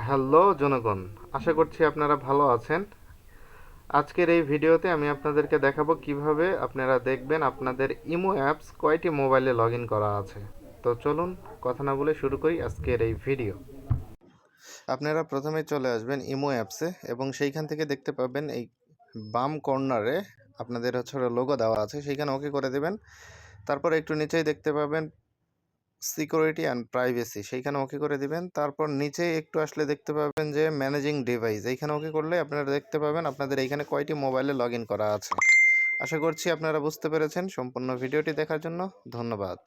Hello জনগণ, আশা করছি আপনারা ভালো আছেন। আজকের এই ভিডিওতে আমি আপনাদেরকে দেখাবো কিভাবে আপনারা দেখবেন আপনাদের ইমো অ্যাপস কয়টি মোবাইলে লগ ইন করা আছে। তো চলুন কথা না বলে শুরু করি আজকের এই ভিডিও। আপনারা প্রথমে চলে আসবেন ইমো অ্যাপসে এবং সেইখান থেকে দেখতে পাবেন এই বাম কর্নারে আপনাদের হচ্ছে লোগো দেওয়া আছে, সেইখানে ওকে করে দেবেন। তারপর একটু নিচেই দেখতে পাবেন সিকিউরিটি অ্যান্ড প্রাইভেসি, সেইখানে ওকে করে দিবেন। তারপর নিচে একটু আসলে দেখতে পাবেন যে ম্যানেজিং ডিভাইস, এইখানে ওকে করলে আপনারা দেখতে পাবেন আপনাদের এইখানে কয়টি মোবাইলে লগ ইন করা আছে। আশা করছি আপনারা বুঝতে পেরেছেন। সম্পূর্ণ ভিডিওটি দেখার জন্য ধন্যবাদ।